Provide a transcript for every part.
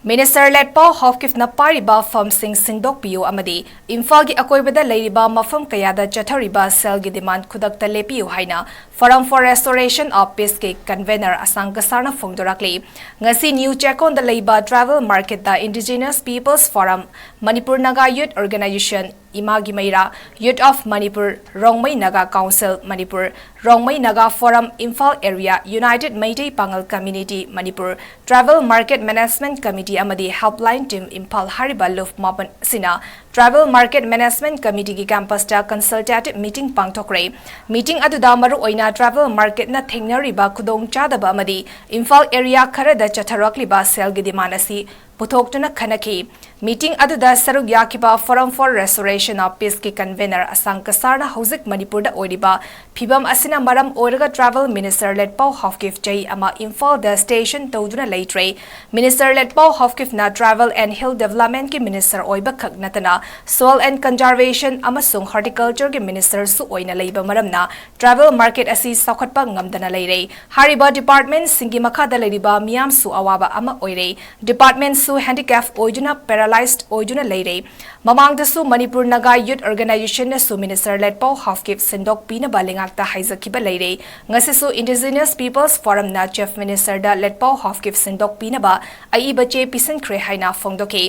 Minister 𝗩𝗡𝗡 𝗪𝗡𝗡ꯅ ꯄꯥꯏꯔꯤꯕ ꯐꯝꯁꯤꯡ ꯁꯤꯟꯗꯣꯛꯄꯤꯌꯨ ꯑꯃꯗꯤ ꯏꯝꯐꯥꯜꯒꯤ ꯑꯀꯣꯏꯕꯗ ꯂꯩꯔꯤꯕ ꯃꯐꯝ ꯀꯌꯥꯗ ꯆꯠꯊꯔꯤꯕ ꯁꯦꯜꯒꯤ ꯗꯤꯃꯥꯟ ꯈꯨꯗꯛꯇ ꯂꯦꯞꯄꯤꯌꯨ ꯍꯥꯏꯅ ꯐꯣꯔꯝ ꯐꯣꯔ ꯔꯦꯁꯇꯣꯔꯦꯁꯟ ꯑꯣꯐ ꯄꯤꯁꯀꯤ ꯀꯟꯚꯦꯅꯔ 𝗠𝗜𝗡𝗏 ꯐꯣꯡꯗꯣꯔꯛꯂꯤ꯫ ꯉꯁꯤ ꯅ꯭ꯌꯨ ꯆꯦꯛꯀꯣꯟꯗ ꯂꯩꯕ ꯇ꯭ꯔꯥꯏꯕꯦꯜ ꯃꯥꯔꯀꯦꯠꯇ indigenous peoples forum, Manipur Naga youth organisation, ꯏꯃꯥꯒꯤꯃꯩꯔꯥ, youth of Manipur, Rongmei Naga council Manipur, Rongmei Naga forum Imphal area, united Meitei Pangal community Manipur, tribal market management committee ꯑꯃꯗꯤ ꯍꯦꯜꯞꯂꯥꯏꯟ ꯇꯤꯝ ꯏꯝꯐꯥꯜ ꯍꯥꯏꯔꯤꯕ ꯂꯨꯞ ꯃꯥꯄꯟ ꯑꯁꯤꯅ ꯇ꯭ꯔꯥꯏꯕꯦꯜ ꯃꯥꯔꯀꯦꯠ ꯃꯦꯅꯦꯖꯃꯦꯟꯠ ꯀꯃꯤꯇꯤꯒꯤ ꯀꯦꯝꯄꯁꯇ ꯀꯟꯁꯜꯇꯦꯇꯤꯕ ꯃꯤꯇꯤꯡ ꯄꯥꯡꯊꯣꯛꯈ꯭ꯔꯦ꯫ ꯃꯤꯇꯤꯡ ꯑꯗꯨꯗ ꯃꯔꯨꯑꯣꯏꯅ ꯇ꯭ꯔꯥꯏꯕꯦꯜ ꯃꯥꯔꯀꯦꯠꯅ ꯊꯦꯡꯅꯔꯤꯕ ꯈꯨꯗꯣꯡꯆꯥꯗꯕ ꯑꯃꯗꯤ ꯏꯝꯐꯥꯜ ꯑꯦꯔꯤꯌꯥ ꯈꯔꯗ ꯆꯠꯊꯔꯛꯂꯤꯕ ꯁꯦꯜꯒꯤ ꯗꯤꯃꯥꯟ ꯑꯁꯤ ꯄꯨꯊꯣꯛꯇꯨꯅ ꯈꯟꯅꯈꯤ꯫ ꯃꯤꯇꯤꯡ ꯑꯗꯨꯗ ꯁꯔꯨꯛ ꯌꯥꯈꯤꯕ ꯐꯣꯔꯝ ꯐꯣꯔ ꯔꯦꯁꯇꯣꯔꯦꯁꯟ ꯑꯣꯐ ꯄꯤꯁꯀꯤ ꯀꯟꯚꯦꯅꯔ 𝗠𝗜𝗡𝗏ꯅ ꯍꯧꯖꯤꯛ ꯃꯅꯤꯄꯨꯔꯗ ꯑꯣꯏꯔꯤꯕ ꯐꯤꯚꯝ ꯑꯁꯤꯅ ꯃꯔꯝ ꯑꯣꯏꯔꯒ ꯇ꯭ꯔꯥꯏꯕꯦꯜ ꯃꯤꯅꯤꯁꯇꯔ ꯂꯦꯠꯄꯥꯎ ꯍꯥꯎꯀꯤꯞ ꯆꯍꯤ ꯑꯃ ꯏꯝꯐꯥꯜꯗ ꯁ꯭ꯇꯦꯁꯟ ꯇꯧꯗꯨꯅ ꯂꯩꯇ꯭ꯔꯦ꯫ ꯃꯤꯅꯤꯁꯇꯔ ꯂꯦꯠꯄꯥꯎ ꯍꯥꯎꯀꯤꯞꯅ ꯇ꯭ꯔꯥꯏꯕꯦꯜ ꯑꯦꯟ ꯍꯤꯜ ꯗꯦꯚꯂꯞꯃꯦꯟꯠꯀꯤ ꯃꯤꯅꯤꯁꯇꯔ ꯑꯣꯏꯕ ꯈꯛ ꯅꯠꯇꯅ ꯁꯣꯏꯜ ꯑꯦꯟ ꯀꯟꯖꯔꯚꯦꯁꯟ ꯑꯃꯁꯨꯡ ꯍꯣꯔꯇꯤꯀꯜꯆꯔꯒꯤ ꯃꯤꯅꯤꯁꯇꯔꯁꯨ ꯑꯣꯏꯅ ꯂꯩꯕ ꯃꯔꯝꯅ ꯇ꯭ꯔꯥꯏꯕꯦꯜ ꯃꯥꯔꯀꯦꯠ ꯑꯁꯤ ꯆꯥꯎꯈꯠꯄ ꯉꯝꯗꯅ ꯂꯩꯔꯦ꯫ ꯍꯥꯏꯔꯤꯕ ꯗꯤꯄꯥꯔꯠꯃꯦꯟꯠꯁꯤꯡꯒꯤ ꯃꯈꯥꯗ ꯂꯩꯔꯤꯕ ꯃꯤꯌꯥꯝꯁꯨ ꯑꯋꯥꯕ ꯑꯃ ꯑꯣꯏꯔꯦ꯫ ꯗꯤꯄꯥꯔꯠꯃꯦꯟꯠꯁꯨ ꯍꯦꯟꯗꯤꯀꯦꯞ ꯑꯣꯏꯗꯨꯅ ꯄꯦꯔꯥꯂꯥꯏꯖ ꯑꯣꯏꯗꯨꯅ ꯂꯩꯔꯦ꯫ ꯃꯃꯥꯡꯗꯁꯨ ꯃꯅꯤꯄꯨꯔ ꯅꯥꯒꯥ ꯌꯨꯠ ꯑꯣꯔꯒꯅꯥꯏꯖꯦꯁꯟꯅꯁꯨ ꯃꯤꯅꯤꯁꯇꯔ ꯂꯦꯠꯄꯥꯎ ꯍꯥꯎꯀꯤꯞ ꯁꯤꯟꯗꯣꯛꯄꯤꯅꯕ ꯂꯩꯉꯥꯛꯇ ꯍꯥꯏꯖꯈꯤꯕ ꯂꯩꯔꯦ꯫ ꯉꯁꯤꯁꯨ ꯏꯟꯗꯤꯖꯤꯅꯁ ꯄꯤꯄꯜꯁ ꯐꯣꯔꯝꯅ ꯆꯤꯐ ꯃꯤꯅꯤꯁꯇꯔꯗ ꯂꯦꯠꯄꯥꯎ ꯍꯥꯎꯀꯤꯞ ꯁꯤꯟꯗꯣꯛꯄꯤꯅꯕ ꯑꯏꯕ ꯆꯦ ꯄꯤꯁꯤꯟꯈ꯭ꯔꯦ ꯍꯥꯏꯅ ꯐꯣꯡꯗꯣꯛꯈꯤ꯫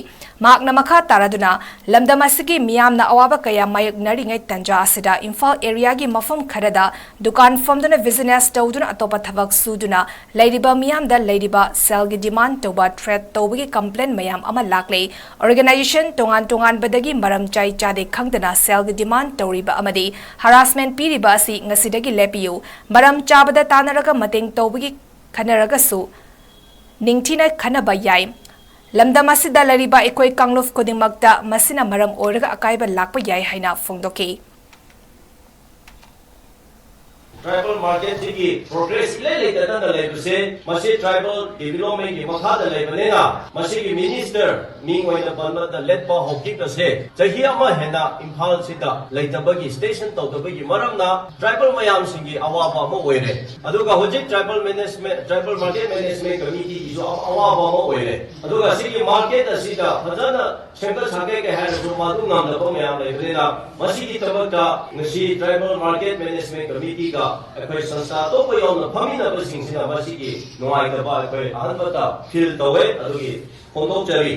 ꯃꯍꯥꯛꯅ ꯃꯈꯥ ꯇꯥꯔꯗꯨꯅ ꯂꯝꯗꯝ ꯑꯁꯤꯒꯤ ꯃꯤꯌꯥꯝꯅ ꯑꯋꯥꯕ ꯀꯌꯥ ꯃꯥꯌꯣꯛꯅꯔꯤꯉꯩ ꯇꯥꯟꯖꯥ ꯑꯁꯤꯗ ꯏꯝꯐꯥꯜ ꯑꯦꯔꯤꯌꯥꯒꯤ ꯃꯐꯝ ꯈꯔꯗ ꯗꯨꯀꯥꯟ ꯐꯝꯗꯨꯅ ꯕꯤꯖꯤꯅꯦꯁ ꯇꯧꯗꯨꯅ ꯑꯇꯣꯞꯄ ꯊꯕꯛ ꯁꯨꯗꯨꯅ ꯂꯩꯔꯤꯕ ꯃꯤꯌꯥꯝꯗ ꯂꯩꯔꯤꯕ ꯁꯦꯜꯒꯤ ꯗꯤꯃꯥꯟ ꯇꯧꯕ ꯊ꯭ꯔꯦꯠ ꯇꯧꯕꯒꯤ ꯀꯝꯄ꯭ꯂꯦꯟ ꯃꯌꯥꯝ ꯑꯃ ꯂꯥꯛꯂꯦ꯫ ꯑꯣꯔꯒꯅꯥꯏꯖꯦꯁꯟ ꯇꯣꯉꯥꯟꯕꯗꯒꯤ ꯃꯔꯝ ꯆꯥꯗꯦ ꯈꯪꯗꯅ ꯁꯦꯜꯒꯤ ꯗꯤꯃꯥꯟ ꯇꯧꯔꯤꯕ ꯑꯃꯗꯤ ꯍꯔꯥꯁꯃꯦꯟꯠ ꯄꯤꯔꯤꯕ ꯑꯁꯤ ꯉꯁꯤꯗꯒꯤ ꯂꯦꯞꯄꯤꯌꯨ, ꯃꯔꯝ ꯆꯥꯕꯗ ꯇꯥꯟꯅꯔꯒ ꯃꯇꯦꯡ ꯇꯧꯕꯒꯤ ꯈꯟꯅꯔꯒꯁꯨ ꯅꯤꯡꯊꯤꯅ ꯈꯟꯅꯕ ꯌꯥꯏ꯫ ꯂꯝꯗꯝ ꯑꯁꯤꯗ ꯂꯩꯔꯤꯕ ꯑꯩꯈꯣꯏ ꯀꯥꯡꯂꯨꯞ ꯈꯨꯗꯤꯡꯃꯛꯇ ꯃꯁꯤꯅ ꯃꯔꯝ ꯑꯣꯏꯔꯒ ꯑꯀꯥꯏꯕ ꯂꯥꯛꯄ ꯌꯥꯏ ꯍꯥꯏꯅ ꯐꯣꯡꯗꯣꯛꯈꯤ꯫ ट्राइबल मार्केट की प्रोग्रेस लेबसे ट्राइबल डेवलपमेंट की मखादा लेबनेना मसीगी मिनिस्टर मिंग ओइना बनबदा लेटपा हौकिपसे चही अमा हेना इम्फाल सिदा लेतबगी स्टेशन तौदबगी मरमना ट्राइबल मयाम सिंगी अवाबा अमा ओइरे अदुगा होजिक ट्राइबल मार्केट मैनेजमेंट कमिटी इजो अवाबा अमा ओइरे अदुगा सिगी मार्केट असिदा फजना सेंटर सागे के हारसु मादु नामदबा मयाम लेबनेना मसीगी तबका ngasi tribal market management committee का अखोई संस्था तो कोई और फमीनबसिंगसिना मसीगी नुवाइतबा अखोई अहनबता फील तवे अदुगी फोंदोकचरी।